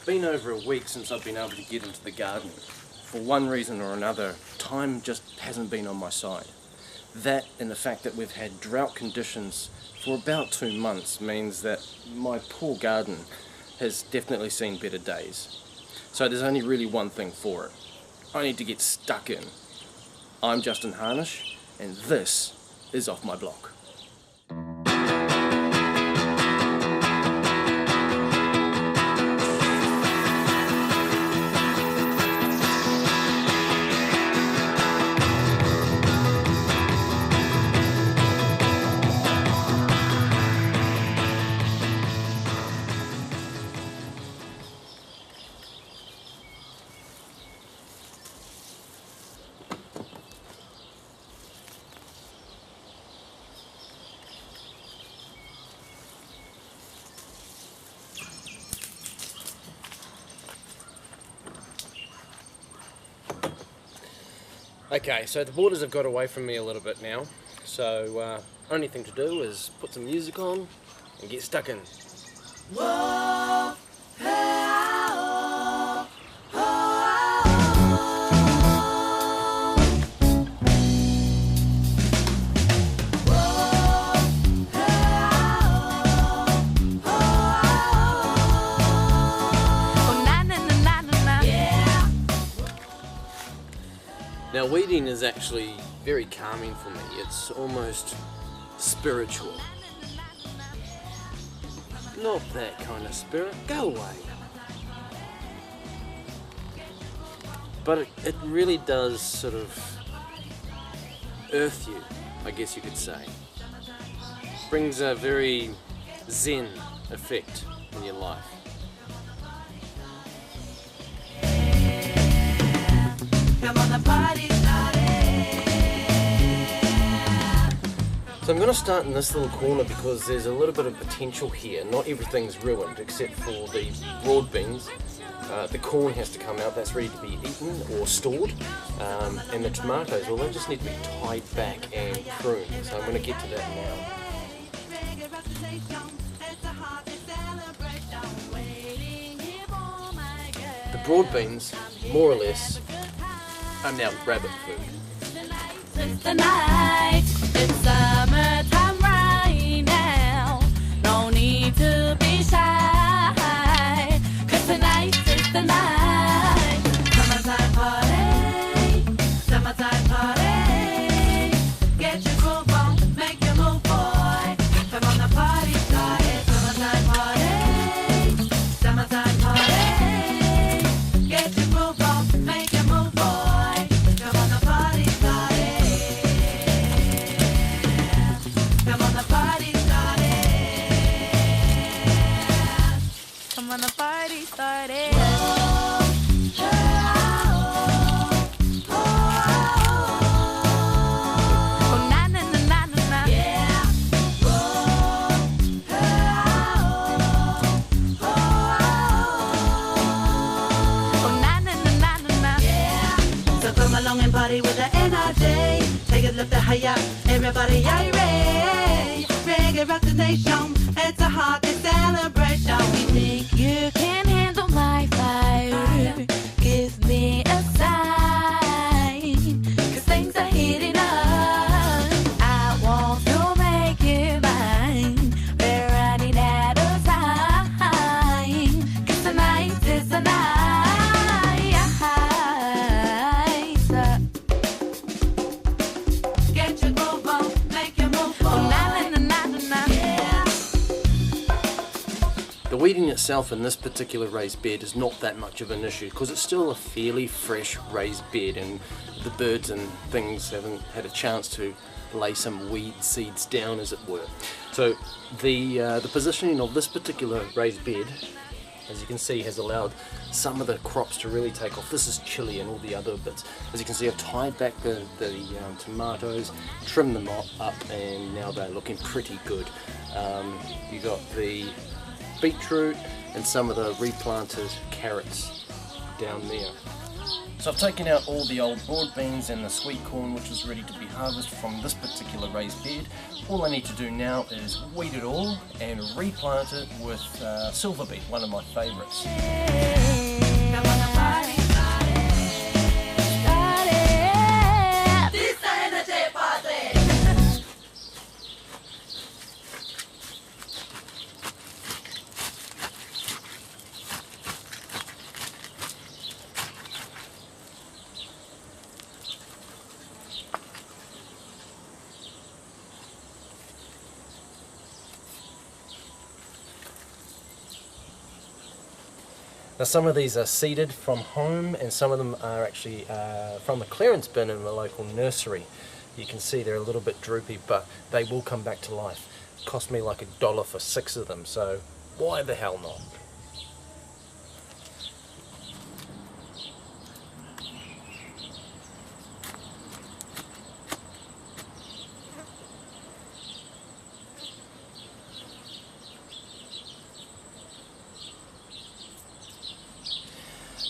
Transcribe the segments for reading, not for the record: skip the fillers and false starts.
been over a week since I've been able to get into the garden. For one reason or another, time just hasn't been on my side. That and the fact that we've had drought conditions for about 2 months means that my poor garden has definitely seen better days. So there's only really one thing for it. I need to get stuck in. I'm Justin Harnish, and this is Off My Block. Okay, so the borders have got away from me a little bit now, so only thing to do is put some music on and get stuck in. Whoa, Now, weeding is actually very calming for me. It's almost spiritual. Not that kind of spirit. Go away. But it really does sort of earth you, I guess you could say. Brings a very zen effect in your life. Come on, the party started. So I'm going to start in this little corner because there's a little bit of potential here. Not everything's ruined except for the broad beans. The corn has to come out, that's ready to be eaten or stored. And the tomatoes, well, they just need to be tied back and pruned. So I'm going to get to that now. The broad beans, more or less, are now rabbit food. It's the night, it's summertime right now. No need to be shy, 'cause tonight is the night. Summertime party, summertime party. Get your groove on, make your move, boy. Come on, the party started. Summertime party, summertime party. Get your groove on, make your move, boy. When the party started. Oh, na na na na na na. Yeah. Oh, na na na na na na. Yeah. So come along and party with the energy. Take a look at how ya, everybody irate. Reggae rock the nation. It's a hearty celebration. We think you can handle my fire. Give me a sign, 'cause things are heating up. I want to make you mine. We're running out of time, 'cause tonight is the night. Get your groove on, make your move on. Oh, na na na na na. Yeah. The weeding itself in this particular raised bed is not that much of an issue because it's still a fairly fresh raised bed and the birds and things haven't had a chance to lay some weed seeds down, as it were. So the positioning of this particular raised bed, as you can see, has allowed some of the crops to really take off. This is chili and all the other bits. As you can see, I've tied back the tomatoes, trimmed them up, and now they're looking pretty good. You got the beetroot and some of the replanted carrots down there. So I've taken out all the old broad beans and the sweet corn which was ready to be harvested from this particular raised bed. All I need to do now is weed it all and replant it with silver beet, one of my favourites. Now some of these are seeded from home and some of them are actually from a clearance bin in the local nursery. You can see they're a little bit droopy, but they will come back to life. It cost me like $1 for 6 of them, so why the hell not?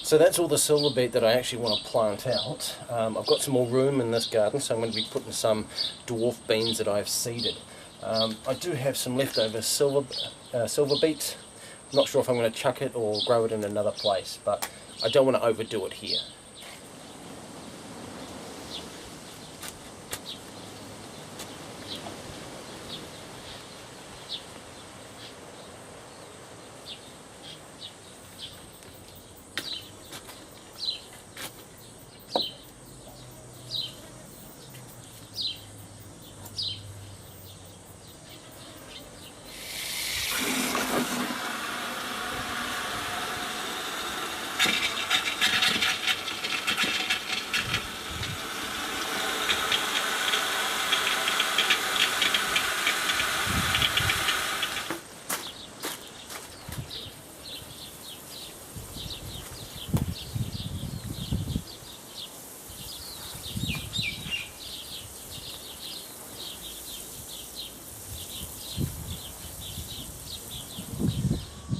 So that's all the silver beet that I actually want to plant out. I've got some more room in this garden, so I'm going to be putting some dwarf beans that I've seeded. I do have some leftover silver beet. I'm not sure if I'm going to chuck it or grow it in another place, but I don't want to overdo it here.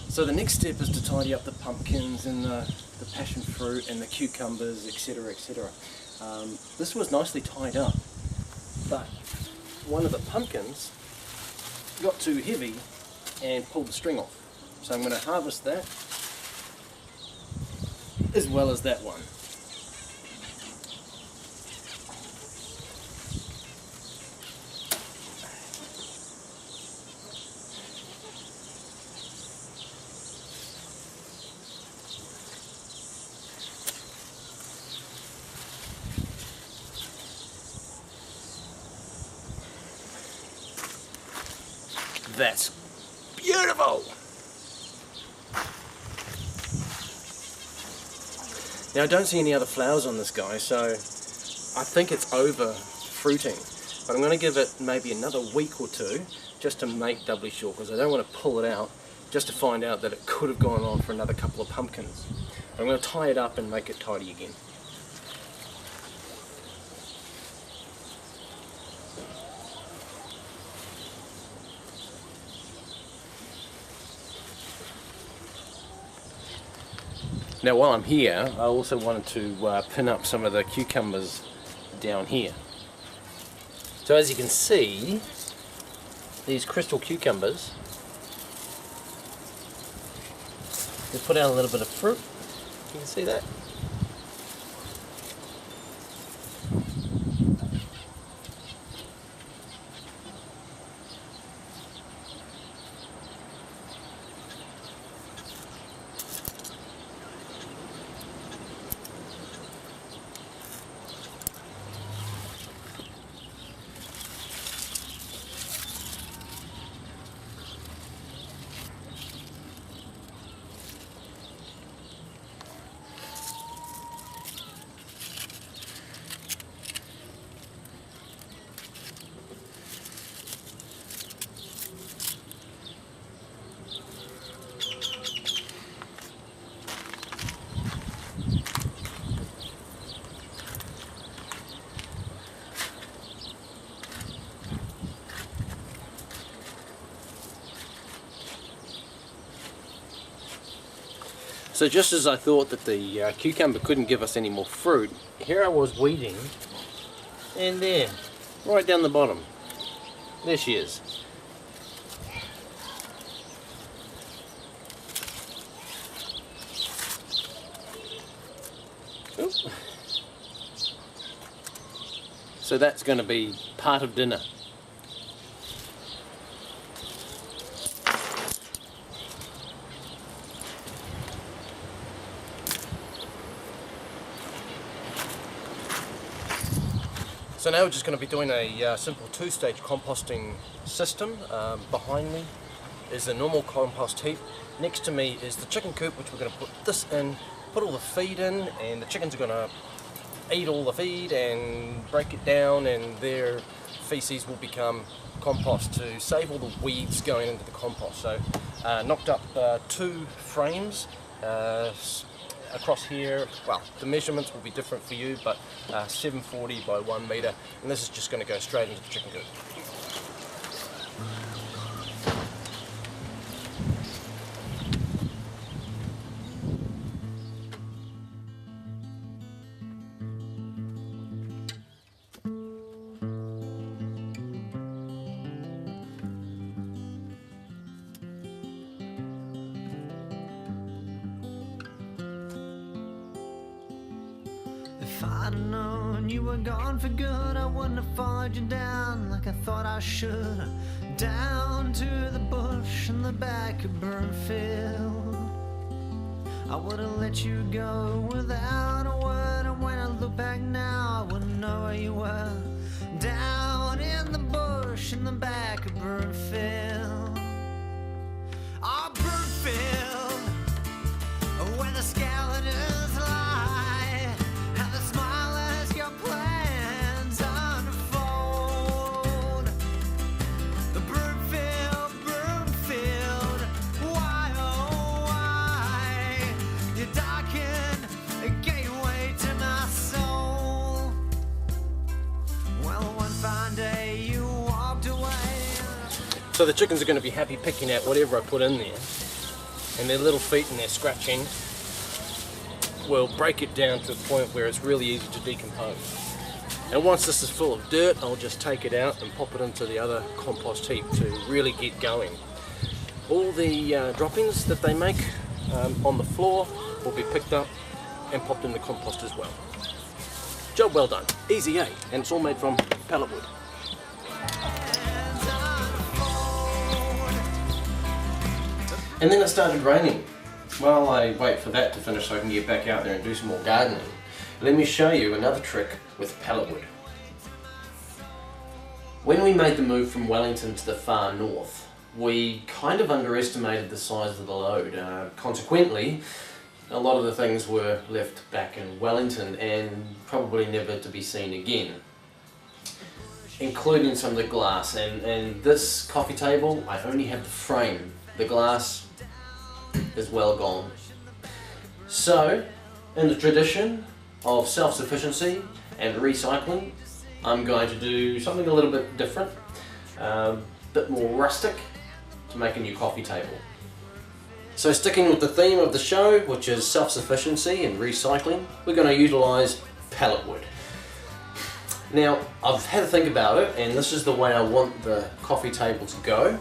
So the next step is to tidy up the pumpkins and the passion fruit and the cucumbers, etc, etc. This was nicely tied up, but one of the pumpkins got too heavy and pulled the string off. So I'm going to harvest that as well as that one. That's beautiful! Now I don't see any other flowers on this guy, so I think it's over fruiting. But I'm going to give it maybe another week or two just to make doubly sure, because I don't want to pull it out just to find out that it could have gone on for another couple of pumpkins. I'm going to tie it up and make it tidy again. Now while I'm here, I also wanted to pin up some of the cucumbers down here. So as you can see, these crystal cucumbers, they put out a little bit of fruit. You can see that. So just as I thought that the cucumber couldn't give us any more fruit, here I was weeding, and there, right down the bottom, there she is. Oop. So that's going to be part of dinner. So now we're just going to be doing a simple two-stage composting system. Behind me is the normal compost heap. Next to me is the chicken coop, which we're going to put this in, put all the feed in, and the chickens are going to eat all the feed and break it down, and their feces will become compost to save all the weeds going into the compost. So knocked up 2 frames across here. Well, the measurements will be different for you, but 740 by 1 metre, and this is just going to go straight into the chicken coop. If I'd known you were gone for good, I wouldn't have followed you down like I thought I should. Down to the bush in the back of Burnfield. I would have let you go without a word, and when I look back now, I wouldn't know where you were. Down in the bush in the back of Burnfield. Oh, Burnfield, where the skeletons lie, and the smile as your plans unfold. The Broomfield, Broomfield, why oh why you darkened a gateway to my soul. Well, one fine day you walked away. So the chickens are going to be happy picking out whatever I put in there, and their little feet and their scratching will break it down to a point where it's really easy to decompose. And once this is full of dirt, I'll just take it out and pop it into the other compost heap to really get going. All the droppings that they make on the floor will be picked up and popped in the compost as well. Job well done. Easy, eh? And it's all made from pallet wood. And then it started raining. While I wait for that to finish so I can get back out there and do some more gardening, let me show you another trick with pallet wood. When we made the move from Wellington to the far north, we kind of underestimated the size of the load. Consequently, a lot of the things were left back in Wellington and probably never to be seen again, including some of the glass. And this coffee table, I only have the frame. The glass is well gone. So, in the tradition of self-sufficiency and recycling, I'm going to do something a little bit different, a bit more rustic, to make a new coffee table. So sticking with the theme of the show, which is self-sufficiency and recycling, we're going to utilise pallet wood. Now, I've had to think about it, and this is the way I want the coffee table to go.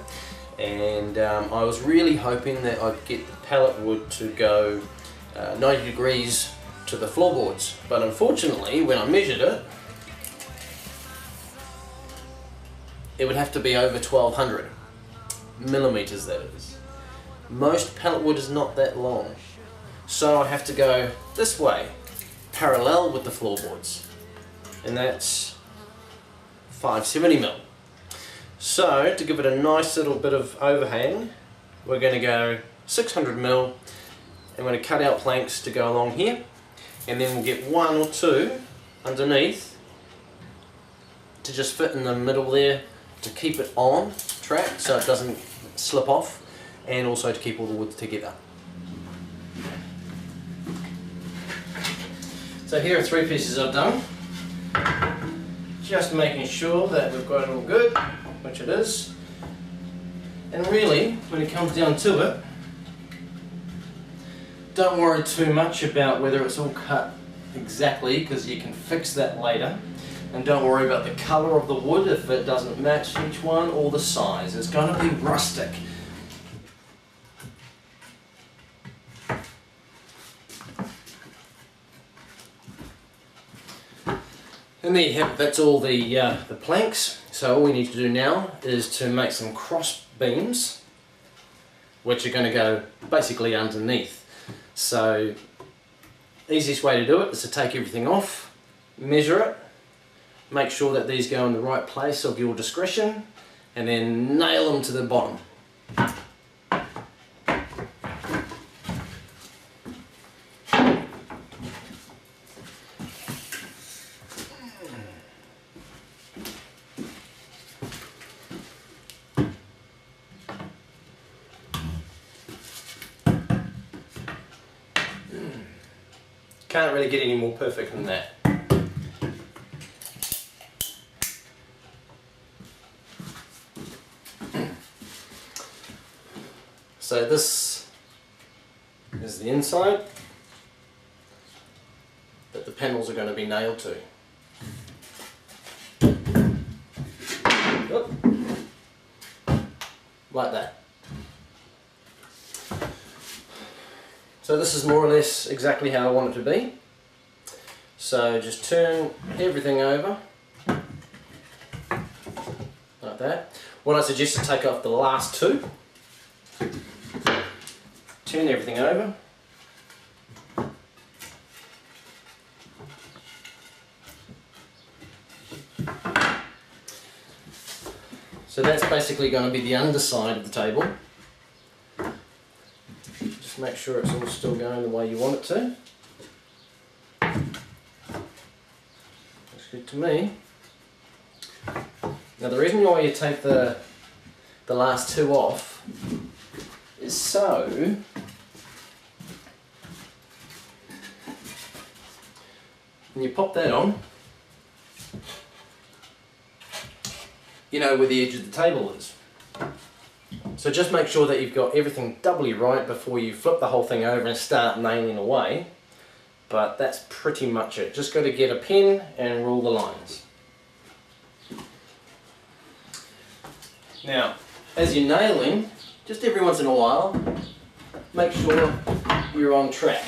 And I was really hoping that I'd get the pallet wood to go 90 degrees to the floorboards, but unfortunately when I measured it, it would have to be over 1200 millimeters, that is. Most pallet wood is not that long, so I have to go this way, parallel with the floorboards, and that's 570 mil. So, to give it a nice little bit of overhang, we're going to go 600 mil, and we're going to cut out planks to go along here, and then we'll get 1 or 2 underneath to just fit in the middle there to keep it on track so it doesn't slip off, and also to keep all the wood together. So here are 3 pieces I've done, just making sure that we've got it all good, which it is. And really, when it comes down to it, don't worry too much about whether it's all cut exactly, because you can fix that later. And don't worry about the colour of the wood if it doesn't match each one, or the size. It's going to be rustic. And there you have it, that's all the planks. So all we need to do now is to make some cross beams, which are going to go basically underneath. So easiest way to do it is to take everything off, measure it, make sure that these go in the right place of your discretion, and then nail them to the bottom. Can't really get any more perfect than that. So this is the inside that the panels are going to be nailed to. Oop. Like that. So this is more or less exactly how I want it to be. So just turn everything over like that. What I suggest is take off the last two. Turn everything over. So that's basically going to be the underside of the table. Just make sure it's all still going the way you want it to. Looks good to me. Now the reason why you take the last two off is so when you pop that on, you know where the edge of the table is. So just make sure that you've got everything doubly right before you flip the whole thing over and start nailing away. But that's pretty much it. Just got to get a pen and rule the lines. Now, as you're nailing, just every once in a while, make sure you're on track.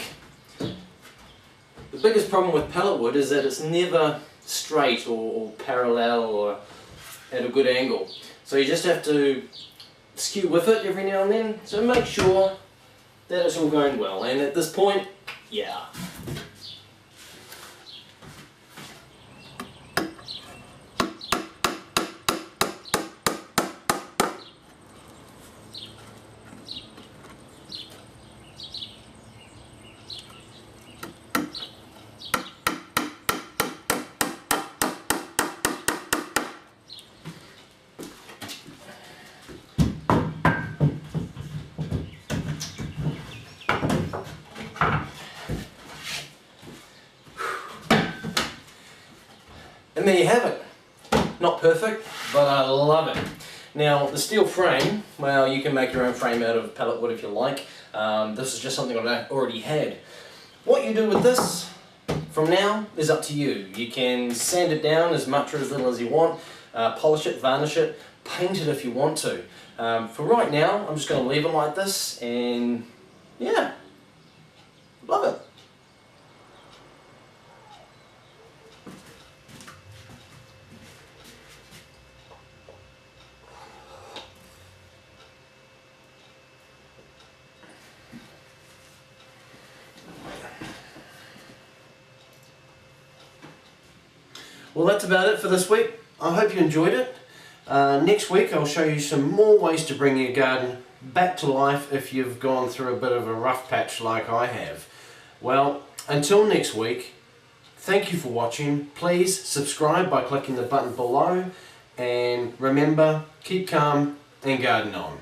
The biggest problem with pallet wood is that it's never straight or parallel or at a good angle. So you just have to skew with it every now and then. So make sure that it's all going well. And at this point, yeah. And there you have it. Not perfect, but I love it. Now the steel frame, well, you can make your own frame out of pallet wood if you like. This is just something I already had. What you do with this from now is up to you. You can sand it down as much or as little as you want, polish it, varnish it, paint it if you want to. For right now, I'm just going to leave it like this, and yeah, love it. Well, that's about it for this week. I hope you enjoyed it. Next week I'll show you some more ways to bring your garden back to life if you've gone through a bit of a rough patch like I have. Well, until next week, thank you for watching. Please subscribe by clicking the button below, and remember, keep calm and garden on.